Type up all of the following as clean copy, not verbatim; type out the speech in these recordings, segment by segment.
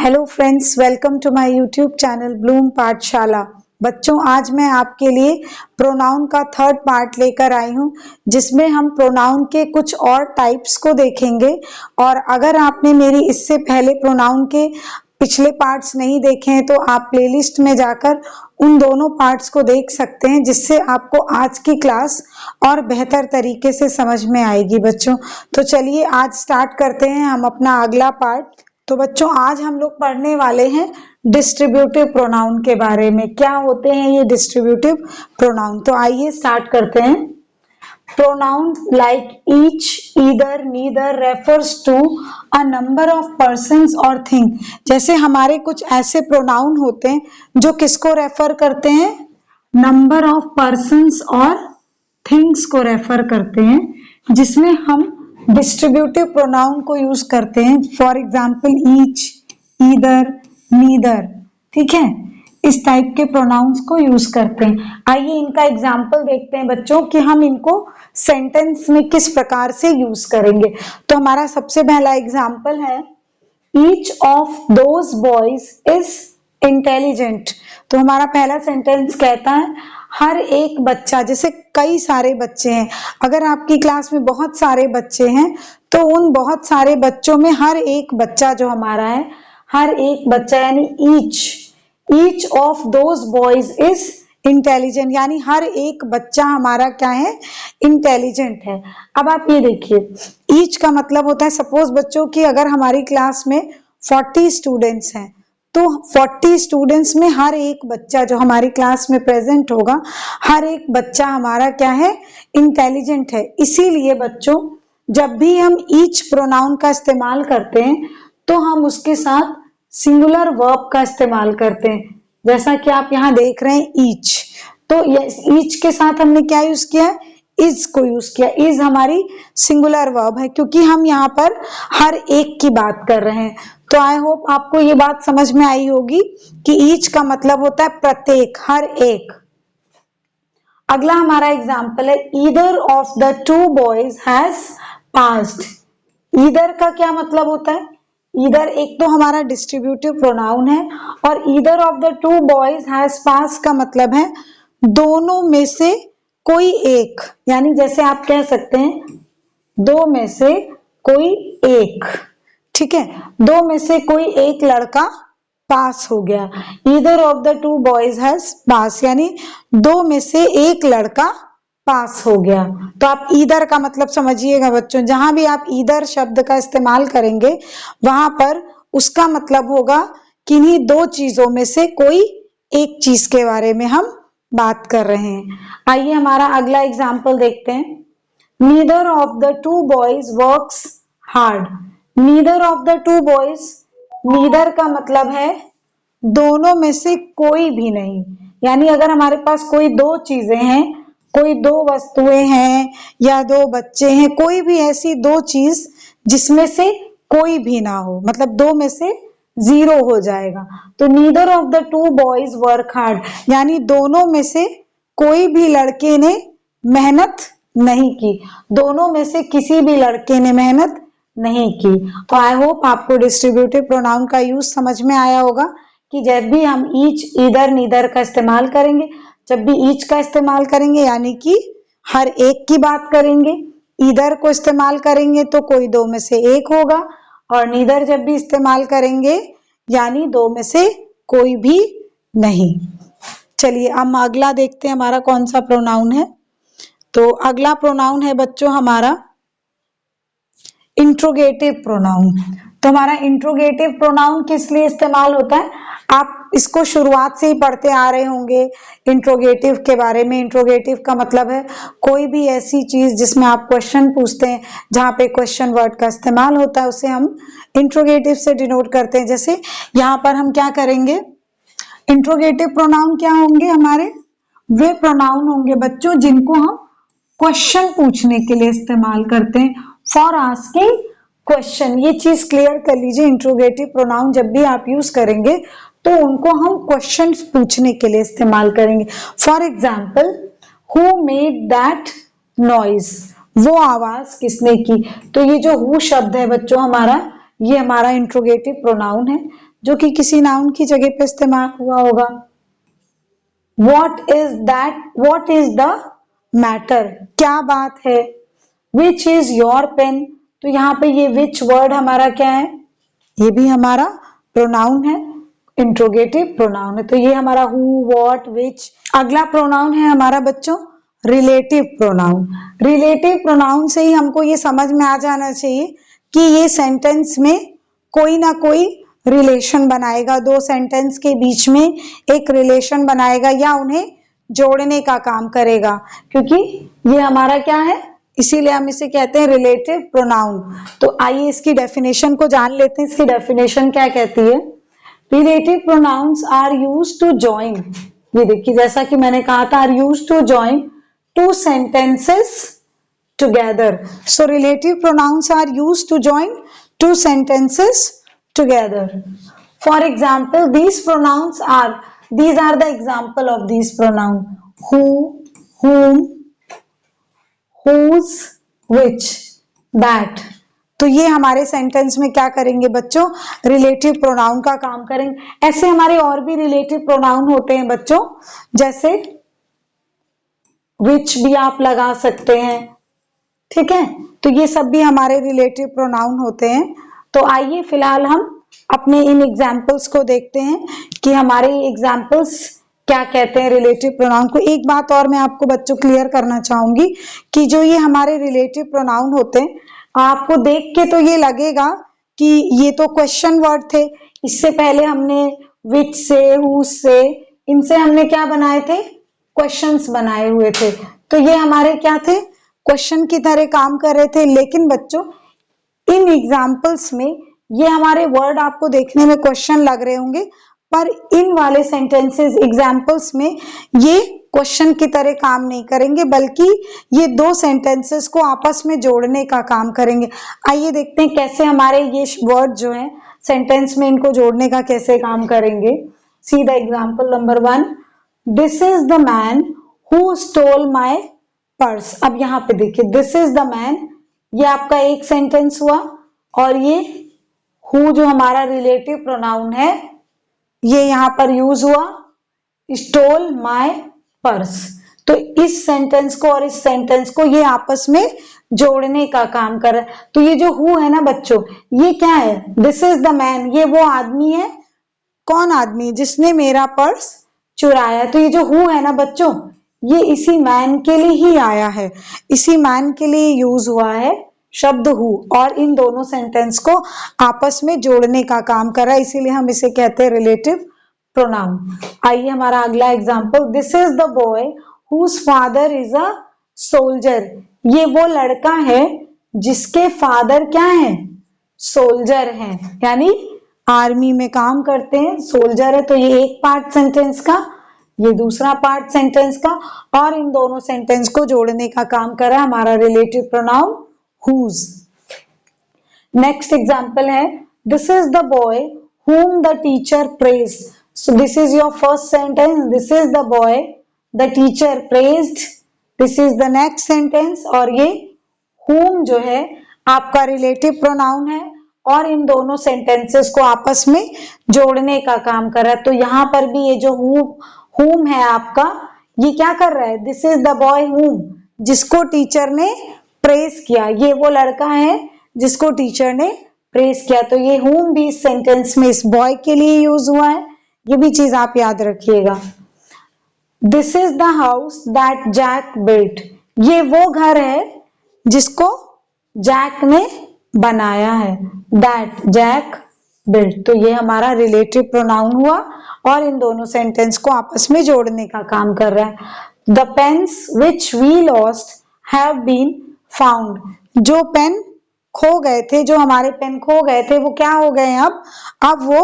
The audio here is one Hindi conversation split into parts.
Hello friends, welcome to my YouTube channel bloom Pathshala. बच्चों, आज मैं आपके लिए प्रोनाउन का थर्ड पार्ट लेकर आई हूं, जिसमें हम प्रोनाउन के कुछ और टाइप्स को देखेंगे। और अगर आपने मेरी इससे पहले प्रोनाउन के पिछले पार्ट्स नहीं देखे हैं तो आप प्लेलिस्ट में जाकर उन दोनों पार्ट्स को देख सकते हैं, जिससे आपको आज की क्लास और बेहतर तरीके से समझ में आएगी। बच्चों, तो चलिए आज स्टार्ट करते हैं हम अपना अगला पार्ट। तो बच्चों, आज हम लोग पढ़ने वाले हैं डिस्ट्रीब्यूटिव प्रोनाउन के बारे में। क्या होते हैं ये डिस्ट्रीब्यूटिव प्रोनाउन? तो आइए स्टार्ट करते हैं। Pronoun like each, either, neither refers to a number of persons और थिंग। जैसे हमारे कुछ ऐसे प्रोनाउन होते हैं जो किसको रेफर करते हैं? नंबर ऑफ पर्सन्स और थिंग्स को रेफर करते हैं, जिसमें हम डिस्ट्रीब्यूटिव प्रोनाउन को यूज करते हैं। For example each, either, neither, ठीक है, इस टाइप के प्रोनाउंस को यूज करते हैं। आइए इनका एग्जाम्पल देखते हैं बच्चों कि हम इनको सेंटेंस में किस प्रकार से यूज करेंगे। तो हमारा सबसे पहला एग्जाम्पल है each of those boys is intelligent. तो हमारा पहला सेंटेंस कहता है हर एक बच्चा, जैसे कई सारे बच्चे हैं, अगर आपकी क्लास में बहुत सारे बच्चे हैं तो उन बहुत सारे बच्चों में हर एक बच्चा जो हमारा है, हर एक बच्चा यानी each of those boys is intelligent, यानी हर एक बच्चा हमारा क्या है? इंटेलिजेंट है। अब आप ये देखिए, ईच का मतलब होता है, सपोज बच्चों की अगर हमारी क्लास में 40 स्टूडेंट्स हैं तो 40 स्टूडेंट्स में हर एक बच्चा जो हमारी क्लास में प्रेजेंट होगा, हर एक बच्चा हमारा क्या है? इंटेलिजेंट है। इसीलिए बच्चों, जब भी हम ईच प्रोनाउन का इस्तेमाल करते हैं तो हम उसके साथ सिंगुलर वर्ब का इस्तेमाल करते हैं। जैसा कि आप यहाँ देख रहे हैं ईच, तो ईच के साथ हमने क्या यूज किया है? इज को यूज किया। इज हमारी सिंगुलर वर्ब है, क्योंकि हम यहाँ पर हर एक की बात कर रहे हैं। तो आई होप आपको ये बात समझ में आई होगी कि ईच का मतलब होता है प्रत्येक, हर एक। अगला हमारा एग्जाम्पल है either of the two boys has passed. Either का क्या मतलब होता है? ईदर एक तो हमारा डिस्ट्रीब्यूटिव प्रोनाउन है, और either of the two boys has passed का मतलब है दोनों में से कोई एक, यानी जैसे आप कह सकते हैं दो में से कोई एक, ठीक है, दो में से कोई एक लड़का पास हो गया। Either of the two boys has pass, यानी दो में से एक लड़का पास हो गया। तो आप ईदर का मतलब समझिएगा बच्चों, जहां भी आप ईदर शब्द का इस्तेमाल करेंगे वहां पर उसका मतलब होगा किन्हीं दो चीजों में से कोई एक चीज के बारे में हम बात कर रहे हैं। आइए हमारा अगला एग्जाम्पल देखते हैं। Neither of the two boys works hard. Neither of the two boys, neither का मतलब है दोनों में से कोई भी नहीं, यानी अगर हमारे पास कोई दो चीजें हैं, कोई दो वस्तुएं हैं या दो बच्चे हैं, कोई भी ऐसी दो चीज जिसमें से कोई भी ना हो, मतलब दो में से जीरो हो जाएगा। तो neither of the two boys work hard, यानी दोनों में से कोई भी लड़के ने मेहनत नहीं की, दोनों में से किसी भी लड़के ने मेहनत नहीं की। तो आई होप आपको डिस्ट्रीब्यूटिव प्रोनाउन का यूज समझ में आया होगा कि जब भी हम ईच, ईदर, नीदर का इस्तेमाल करेंगे, जब भी ईच का इस्तेमाल करेंगे यानी कि हर एक की बात करेंगे, ईदर को इस्तेमाल करेंगे तो कोई दो में से एक होगा, और नीदर जब भी इस्तेमाल करेंगे यानी दो में से कोई भी नहीं। चलिए अब अगला देखते हैं हमारा कौन सा प्रोनाउन है। तो अगला प्रोनाउन है बच्चों हमारा इंट्रोगेटिव प्रोनाउन। तो हमारा इंट्रोगेटिव प्रोनाउन किस लिए इस्तेमाल होता है? आप इसको शुरुआत से ही पढ़ते आ रहे होंगे इंट्रोगेटिव के बारे में। इंट्रोगेटिव का मतलब है कोई भी ऐसी चीज जिसमें आप क्वेश्चन पूछते हैं, जहाँ पे क्वेश्चन वर्ड का इस्तेमाल होता है, उसे हम इंट्रोगेटिव से डिनोट करते हैं। जैसे यहाँ पर हम क्या करेंगे, इंट्रोगेटिव प्रोनाउन क्या होंगे हमारे? वे प्रोनाउन होंगे बच्चों जिनको हम क्वेश्चन पूछने के लिए इस्तेमाल करते हैं, फॉर आस्किंग क्वेश्चन। ये चीज क्लियर कर लीजिए, इंट्रोगेटिव प्रोनाउन जब भी आप यूज करेंगे तो उनको हम क्वेश्चन पूछने के लिए इस्तेमाल करेंगे। For example, who made that noise, वो आवाज किसने की। तो ये जो हु शब्द है बच्चों हमारा, ये हमारा इंट्रोगेटिव प्रोनाउन है। जो कि किसी नाउन की जगह पे इस्तेमाल हुआ होगा। What is that? What is the matter? क्या बात है? Which is your pen? तो यहाँ पे ये which word हमारा क्या है? ये भी हमारा प्रोनाउन है, इंट्रोगेटिव प्रोनाउन है। तो ये हमारा who, what, which। अगला प्रोनाउन है हमारा बच्चों रिलेटिव प्रोनाउन। रिलेटिव प्रोनाउन से ही हमको ये समझ में आ जाना चाहिए कि ये सेंटेंस में कोई ना कोई रिलेशन बनाएगा, दो सेंटेंस के बीच में एक रिलेशन बनाएगा या उन्हें जोड़ने का काम करेगा, क्योंकि ये हमारा क्या है, इसीलिए हम इसे कहते हैं रिलेटिव प्रोनाउन। तो आइए इसकी डेफिनेशन को जान लेते हैं। इसकी डेफिनेशन क्या कहती है? Relative pronouns are used to join, ये देखिए जैसा कि मैंने कहा था, are used to join two sentences together. So relative pronouns are used to join two sentences together. For example, these are the example of these pronouns: who, whom, whose, which, that. तो ये हमारे सेंटेंस में क्या करेंगे बच्चों? रिलेटिव प्रोनाउन का काम करेंगे। ऐसे हमारे और भी रिलेटिव प्रोनाउन होते हैं बच्चों, जैसे which भी आप लगा सकते हैं, ठीक है। तो ये सब भी हमारे रिलेटिव प्रोनाउन होते हैं। तो आइए फिलहाल हम अपने इन एग्जाम्पल्स को देखते हैं कि हमारे एग्जाम्पल्स क्या कहते हैं रिलेटिव प्रोनाउन को। एक बात और मैं आपको बच्चों क्लियर करना चाहूंगी कि जो ये हमारे रिलेटिव प्रोनाउन होते हैं, आपको देख के तो ये लगेगा कि ये तो क्वेश्चन वर्ड थे। इससे पहले हमने विच से, हु से, इनसे हमने क्या बनाए थे? क्वेश्चंस बनाए हुए थे। तो ये हमारे क्या थे? क्वेश्चन की तरह काम कर रहे थे। लेकिन बच्चों इन एग्जाम्पल्स में ये हमारे वर्ड आपको देखने में क्वेश्चन लग रहे होंगे, पर इन वाले सेंटेंसेस एग्जाम्पल्स में ये क्वेश्चन की तरह काम नहीं करेंगे, बल्कि ये दो सेंटेंसेस को आपस में जोड़ने का काम करेंगे। आइए देखते हैं कैसे हमारे ये वर्ड जो है सेंटेंस में इनको जोड़ने का कैसे काम करेंगे। See the example number 1, this is the man who stole my purse. अब यहाँ पे देखिए, दिस इज द मैन, ये आपका एक सेंटेंस हुआ, और ये हु जो हमारा रिलेटिव प्रोनाउन है ये यहाँ पर यूज हुआ, स्टोल माय पर्स। तो इस सेंटेंस को और इस सेंटेंस को ये आपस में जोड़ने का काम कर रहा है। तो ये जो हु है ना बच्चों, ये क्या है? दिस इज द मैन, ये वो आदमी है। कौन आदमी? जिसने मेरा पर्स चुराया। तो ये जो हु है ना बच्चों, ये इसी मैन के लिए ही आया है, इसी मैन के लिए यूज हुआ है शब्द हु, और इन दोनों सेंटेंस को आपस में जोड़ने का काम कर रहा है, इसीलिए हम इसे कहते हैं रिलेटिव प्रोनाउन। आइए हमारा अगला example, this is the boy whose father is a soldier. ये वो लड़का है जिसके फादर क्या है? सोल्जर हैं, यानी आर्मी में काम करते हैं, सोल्जर है। तो ये एक पार्ट सेंटेंस का, ये दूसरा पार्ट सेंटेंस का, और इन दोनों सेंटेंस को जोड़ने का काम कर रहा है हमारा relative pronoun whose। Next example है, this is the boy whom the teacher praised। so this is your first sentence, this is the boy the teacher praised। this is the next sentence, और ये whom जो है आपका रिलेटिव प्रोनाउन है, और इन दोनों सेंटेंसेस को आपस में जोड़ने का काम कर रहा है। तो यहाँ पर भी ये जो whom है आपका, ये क्या कर रहा है? This is the boy whom, जिसको टीचर ने प्रेस किया, ये वो लड़का है जिसको टीचर ने प्रेस किया। तो ये whom भी इस सेंटेंस में इस बॉय के लिए यूज हुआ है, ये भी चीज आप याद रखिएगा। This is the house that Jack built, ये वो घर है जिसको जैक ने बनाया है, दैट जैक बिल्ट। तो ये हमारा रिलेटिव प्रोनाउन हुआ, और इन दोनों सेंटेंस को आपस में जोड़ने का काम कर रहा है। The pens which we lost have been found, जो पेन खो गए थे, जो हमारे पेन खो गए थे, वो क्या हो गए हैं? अब वो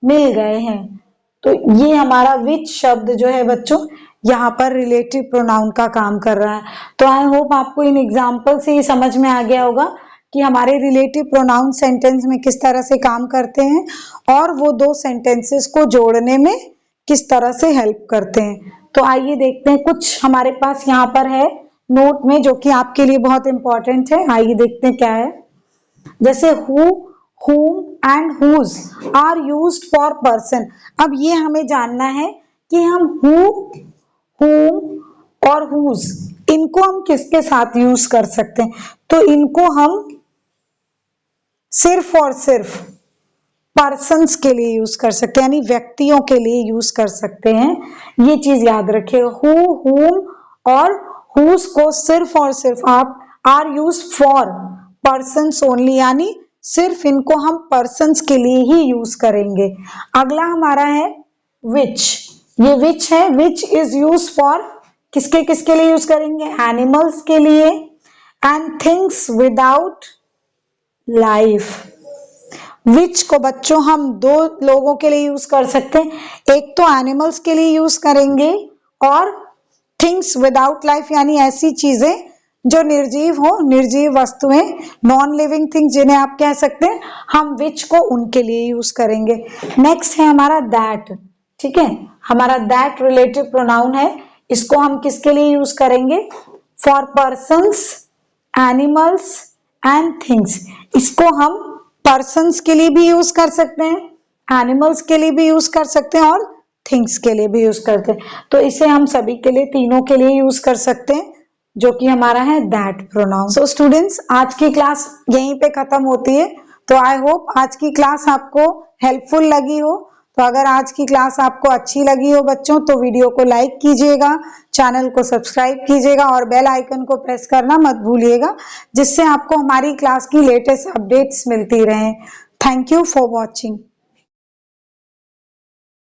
मिल गए हैं। तो ये हमारा विच शब्द जो है बच्चों यहाँ पर रिलेटिव प्रोनाउन का काम कर रहा है। तो आई होप आपको इन एग्जाम्पल से ये समझ में आ गया होगा कि हमारे रिलेटिव प्रोनाउन सेंटेंस में किस तरह से काम करते हैं, और वो दो सेंटेंसेस को जोड़ने में किस तरह से हेल्प करते हैं। तो आइए देखते हैं, कुछ हमारे पास यहाँ पर है नोट में जो कि आपके लिए बहुत इंपॉर्टेंट है। आइए देखते हैं क्या है। जैसे who whom and whose are used for person। अब ये हमें जानना है कि हम who, whom और whose इनको हम किसके साथ यूज कर सकते हैं। तो इनको हम सिर्फ और सिर्फ पर्सन्स के लिए यूज कर सकते हैं, यानी व्यक्तियों के लिए यूज कर सकते हैं। ये चीज याद रखिएगा, हु, whom और whose को सिर्फ और सिर्फ आप are use for persons only, यानी सिर्फ इनको हम पर्सन्स के लिए ही यूज करेंगे। अगला हमारा है विच। ये विच है, विच इज यूज फॉर किसके किसके लिए यूज करेंगे, एनिमल्स के लिए एंड थिंग्स विदाउट लाइफ। विच को बच्चों हम दो लोगों के लिए यूज कर सकते हैं, एक तो एनिमल्स के लिए यूज करेंगे और थिंग्स विदाउट लाइफ यानी ऐसी चीजें जो निर्जीव हो, निर्जीव वस्तुएं, नॉन लिविंग थिंग्स जिन्हें आप कह सकते हैं, हम विच को उनके लिए यूज करेंगे। नेक्स्ट है हमारा दैट। ठीक है, हमारा दैट रिलेटिव प्रोनाउन है, इसको हम किसके लिए यूज करेंगे, for persons, animals and things. इसको हम पर्सन्स के लिए भी यूज कर सकते हैं, एनिमल्स के लिए भी यूज कर सकते हैं और थिंग्स के लिए भी यूज करते हैं। तो इसे हम सभी के लिए, तीनों के लिए यूज कर सकते हैं, जो कि हमारा है दैट प्रोनाउन। सो स्टूडेंट्स, आज की क्लास यहीं पे खत्म होती है। तो आई होप आज की क्लास आपको हेल्पफुल लगी हो। तो अगर आज की क्लास आपको अच्छी लगी हो बच्चों, तो वीडियो को लाइक कीजिएगा, चैनल को सब्सक्राइब कीजिएगा और बेल आइकन को प्रेस करना मत भूलिएगा, जिससे आपको हमारी क्लास की लेटेस्ट अपडेट्स मिलती रहें। Thank you for watching.